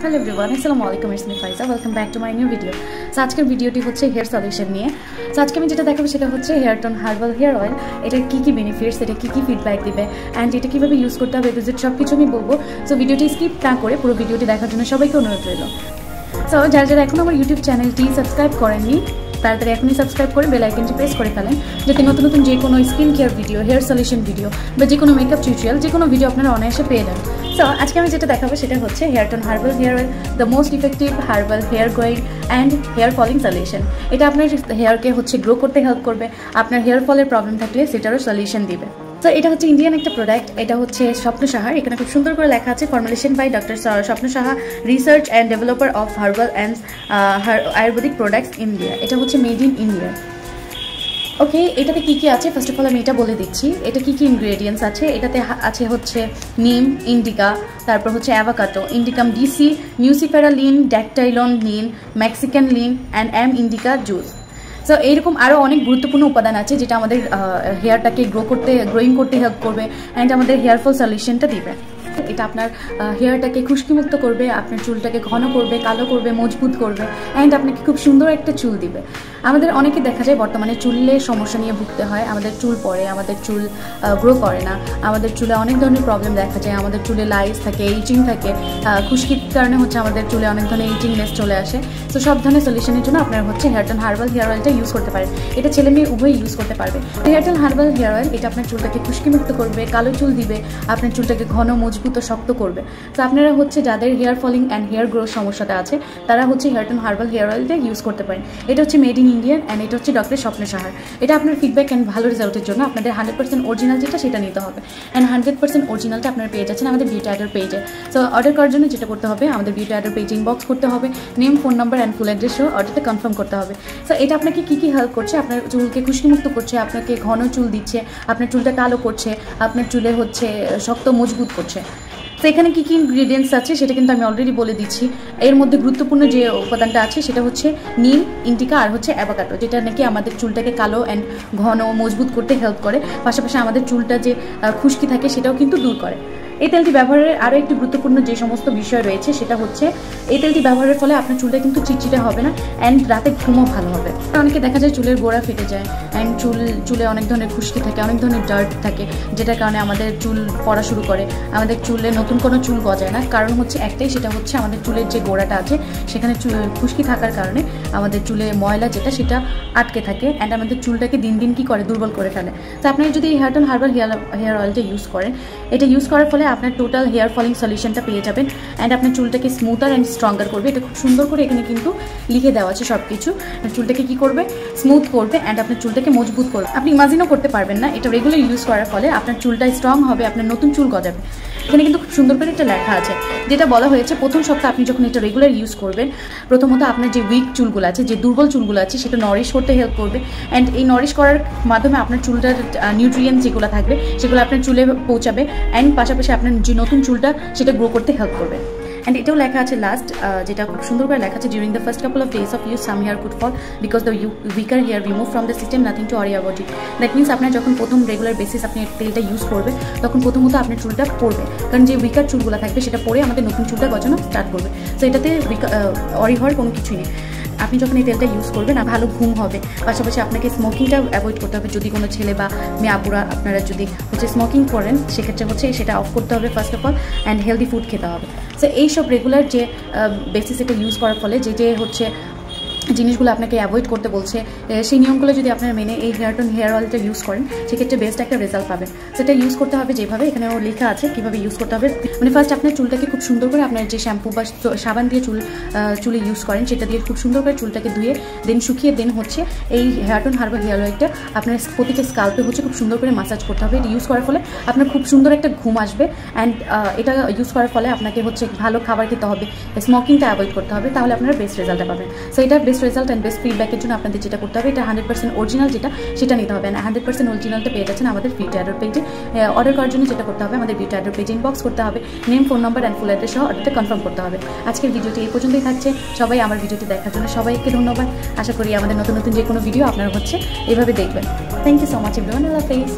Hello everyone, আসসালামু আলাইকুম। It's me Faiza, welcome back to my new video. So আজকের ভিডিওটি হচ্ছে হেয়ার সলিউশন নিয়ে। সো আজকে আমি যেটা দেখাবো সেটা হচ্ছে hair tone herbal hair oil. এটার কী কী বেনিফিটস, এটা কী কী ফিডব্যাক দিবে অ্যান্ড এটা কীভাবে ইউজ করতে হবে, ভিজিট সব কিছু আমি বলবো। সো ভিডিওটি স্কিপ না করে পুরো ভিডিওটি দেখার জন্য সবাইকে অনুরোধ রইল। সো যারা যারা এখন আমার ইউটিউব চ্যানেলটি সাবস্ক্রাইব করেননি তাড়াতাড়ি এখনই সাবস্ক্রাইব করে বেল আইকনটি প্রেস করে ফেলেন, যাতে নতুন নতুন যে কোনো skin care video, hair solution video বা যে কোনো মেকআপ টিউটোরিয়াল, যে কোনো ভিডিও আপনারা অনায়াসে পেয়ে যান। সো আজকে আমি যেটা দেখাবো সেটা হচ্ছে hair tone herbal hair oil, the most effective herbal hair growing and hair falling solution. এটা আপনার হেয়ারকে হচ্ছে গ্রো করতে হেল্প করবে, আপনার হেয়ার ফলের প্রবলেম থাকলে সেটারও সলিউশন দিবে। তো এটা হচ্ছে ইন্ডিয়ান একটা প্রোডাক্ট, এটা হচ্ছে স্বপ্ন সাহার। এখানে খুব সুন্দর করে লেখা আছে ফর্মুলেশন বাই ডক্টর স্বপ্ন Saha, research and developer of herbal and Ayurvedic products India. এটা হচ্ছে মেড ইন ইন্ডিয়া। ওকে, এটাতে কী কী আছে ফার্স্ট অফ অল আমি এটা বলে দিচ্ছি। এটা কী কী ইনগ্রেডিয়েন্টস আছে, এটাতে আছে হচ্ছে নিম, ইন্ডিকা, তারপর হচ্ছে অ্যাভাকাটো, ইন্ডিকাম ডিসি, নিউসিফেরা লিন, ড্যাকটাইলন লিন, মেক্সিকান লিন অ্যান্ড ইন্ডিকা জুস। সো এইরকম আরও অনেক গুরুত্বপূর্ণ উপাদান আছে যেটা আমাদের হেয়ারটাকে গ্রোয়িং করতে হেল্প করবে অ্যান্ড আমাদের হেয়ার ফল সলিউশনটা দিবে। এটা আপনার হেয়ারটাকে খুশকিমুক্ত করবে, আপনার চুলটাকে ঘন করবে, কালো করবে, মজবুত করবে অ্যান্ড আপনাকে খুব সুন্দর একটা চুল দিবে। আমাদের অনেকে দেখা যায় বর্তমানে চুলের সমস্যা নিয়ে ভুগতে হয়, আমাদের চুল পড়ে, আমাদের চুল গ্রো করে না, আমাদের চুলে অনেক ধরনের প্রবলেম দেখা যায়, আমাদের চুলে লাইস থাকে, এইচিং থাকে, খুশকির কারণে হচ্ছে আমাদের চুলে অনেক ধরনের এইচিংনেস চলে আসে। সো সব ধরনের সলিউশনের জন্য আপনারা হচ্ছে হেয়ার টোন হার্বাল হেয়ার অয়েলটা ইউজ করতে পারেন। এটা ছেলে মেয়ে উভয়ই ইউজ করতে পারবে। Hair tone herbal hair oil এটা আপনার চুলটাকে খুশকিমুক্ত করবে, কালো চুল দিবে, আপনার চুলটাকে ঘন, মজবুত ও শক্ত করবে। তো আপনারা হচ্ছে যাদের hair falling and hair growth সমস্যাটা আছে তারা হচ্ছে হেয়ার টোন হার্বাল হেয়ার অয়েলটা ইউজ করতে পারেন। এটা হচ্ছে মেড ইন ইন্ডিয়ান অ্যান্ড এটা হচ্ছে ডক্টর স্বপ্ন সাহার। এটা আপনার ফিডব্যাক অ্যান্ড ভালো রেজাল্টের জন্য আপনাদের 100% অরিজিনাল যেটা সেটা নিতে হবে অ্যান্ড 100% অরিজিনালটা আপনারা পেয়ে যাচ্ছেন আমাদের বিউটি অ্যাডার পেজে। সো অর্ডার করার জন্য যেটা করতে হবে, আমাদের বিউটি অ্যাডার পেজ ইনবক্স করতে হবে, name, phone number and full address সহ অর্ডারটা কনফার্ম করতে হবে। সো এটা আপনাকে কী কী হেল্প করছে, আপনার চুলকে খুশকিমুক্ত করছে, আপনাকে ঘন চুল দিচ্ছে, আপনার চুলটা কালো করছে, আপনার চুলে হচ্ছে শক্ত মজবুত করছে। তো এখানে কী কী ইনগ্রিডিয়েন্টস আছে সেটা কিন্তু আমি অলরেডি বলে দিচ্ছি। এর মধ্যে গুরুত্বপূর্ণ যে উপাদানটা আছে সেটা হচ্ছে নিম, ইন্ডিকা আর হচ্ছে অ্যাভাকাটো, যেটা নাকি আমাদের চুলটাকে কালো অ্যান্ড ঘন মজবুত করতে হেল্প করে, পাশাপাশি আমাদের চুলটা যে খুশকি থাকে সেটাও কিন্তু দূর করে। এই তেলটি ব্যবহারের আরও একটি গুরুত্বপূর্ণ যে সমস্ত বিষয় রয়েছে সেটা হচ্ছে এই তেলটি ব্যবহারের ফলে আপনার চুলটা কিন্তু চিটচিটে হবে না অ্যান্ড রাতে ঘুমও ভালো হবে। অনেকে দেখা যায় চুলের গোড়া ফেটে যায় অ্যান্ড চুলে অনেক ধরনের খুশকি থাকে, অনেক ধরনের ডার্ট থাকে, যেটার কারণে আমাদের চুল পড়া শুরু করে, আমাদের চুলে নতুন কোনো চুল গজায় না। কারণ হচ্ছে একটাই, সেটা হচ্ছে আমাদের চুলের যে গোড়াটা আছে সেখানে খুশকি থাকার কারণে আমাদের চুলে ময়লা যেটা সেটা আটকে থাকে অ্যান্ড আমাদের চুলটাকে দিন দিন কী করে, দুর্বল করে ফেলে। তো আপনারা যদি এই হেয়ার টোন হার্বাল হেয়ার অয়েলটা ইউজ করেন, এটা ইউজ করার ফলে আপনার টোটাল হেয়ার ফলিং সলিউশনটা পেয়ে যাবেন অ্যান্ড আপনার চুলটাকে স্মুথার অ্যান্ড স্ট্রঙ্গার করবে। এটা খুব সুন্দর করে এখানে কিন্তু লিখে দেওয়া আছে সব কিছু। চুলটাকে কী করবে, স্মুথ করবে অ্যান্ড আপনার চুলটাকে মজবুত করবে। আপনি ইমাজিনও করতে পারবেন না, এটা রেগুলার ইউজ করার ফলে আপনার চুলটা স্ট্রং হবে, আপনার নতুন চুল গজাবে। এখানে কিন্তু খুব সুন্দর করে একটা লেখা আছে, যেটা বলা হয়েছে প্রথম সপ্তাহে আপনি যখন এটা রেগুলার ইউজ করবেন, প্রথমত আপনার যে উইক চুলগুলো আছে, যে দুর্বল চুলগুলো আছে সেটা নরিশ করতে হেল্প করবে অ্যান্ড এই নরিশ করার মাধ্যমে আপনার চুলটার নিউট্রিয়েন্টস যেগুলো থাকবে সেগুলো আপনার চুলে পৌঁছাবে অ্যান্ড পাশাপাশি আপনার যে নতুন চুলটা সেটা গ্রো করতে হেল্প করবে। অ্যান্ড এটাও লেখা আছে লাস্ট, যেটা খুব সুন্দর করে লেখা আছে, during the first couple of days of use some hair could fall because the weaker hair remove from the system nothing to worry about it. That means আপনার যখন প্রথম রেগুলার বেসিস আপনি তেলটা ইউজ করবে তখন প্রথমত আপনার চুলটা পড়বে, কারণ যে উইকার চুলগুলো থাকবে সেটা পরে আমাদের নতুন চুলটা গজানো স্টার্ট করবে। সো এটাতে অরি হওয়ার কোনো কিছুই নেই। আপনি যখন এই তেলটা ইউজ করবেন ভালো ঘুম হবে, পাশাপাশি আপনাকে স্মোকিংটা অ্যাভয়েড করতে হবে। যদি কোনো ছেলে বা মেয়ে আপুরা আপনারা যদি হচ্ছে স্মোকিং করেন সেক্ষেত্রে হচ্ছে সেটা অফ করতে হবে first of all and healthy food খেতে হবে। সো এইসব রেগুলার যে বেসিস এটা ইউজ করার ফলে যে হচ্ছে জিনিসগুলো আপনাকে অ্যাভয়েড করতে বলছে, সেই নিয়মগুলো যদি আপনারা মেনে এই হেয়ার টোন হেয়ার অয়েলটা ইউজ করেন সেক্ষেত্রে বেস্ট একটা রেজাল্ট পাবেন। সেটা ইউজ করতে হবে যেভাবে এখানে লেখা আছে কীভাবে ইউজ করতে হবে। মানে ফার্স্ট আপনার চুলটাকে খুব সুন্দর করে আপনার যে শ্যাম্পু বা সাবান দিয়ে চুলে ইউজ করেন সেটা দিয়ে খুব সুন্দর করে চুলটাকে ধুয়ে দেন শুকিয়ে দেন হচ্ছে এই হেয়ার টোন হার্বাল হেয়ার অয়েলটা আপনার প্রতিটা স্কাল্পে হচ্ছে খুব সুন্দর করে মাসাজ করতে হবে। এটা ইউজ করার ফলে আপনার খুব সুন্দর একটা ঘুম আসবে অ্যান্ড এটা ইউজ করার ফলে আপনাকে হচ্ছে ভালো খাবার খেতে হবে, স্মোকিংটা অ্যাভয়েড করতে হবে, তাহলে আপনারা বেস্ট রেজাল্টটা পাবেন। সো এটা বেস্ট রেজাল্ট অ্যান্ড বেস্ট ফিডব্যাকের জন্য আপনাদের যেটা করতে হবে, এটা 100% অরিজিনাল যেটা সেটা নিতে হবে না। 100% অরিজিনালটা পেয়ে যাচ্ছেন আমাদের বিউটি অ্যাডার পেজে। অর্ডার করার জন্য যেটা করতে হবে, আমাদের বিউটি অ্যাডার পেজে ইনবক্স করতে হবে, name, phone number and full address সহ অর্ডারটা কনফার্ম করতে হবে। আজকের ভিডিওটি এই পর্যন্তই থাকছে। সবাই আমার ভিডিওটি দেখার জন্য সবাইকে ধন্যবাদ। আশা করি আমাদের নতুন নতুন যে কোনো ভিডিও আপনারা হচ্ছে এভাবে দেখবেন। Thank you so much everyone. আল্লাহ হাফেজ।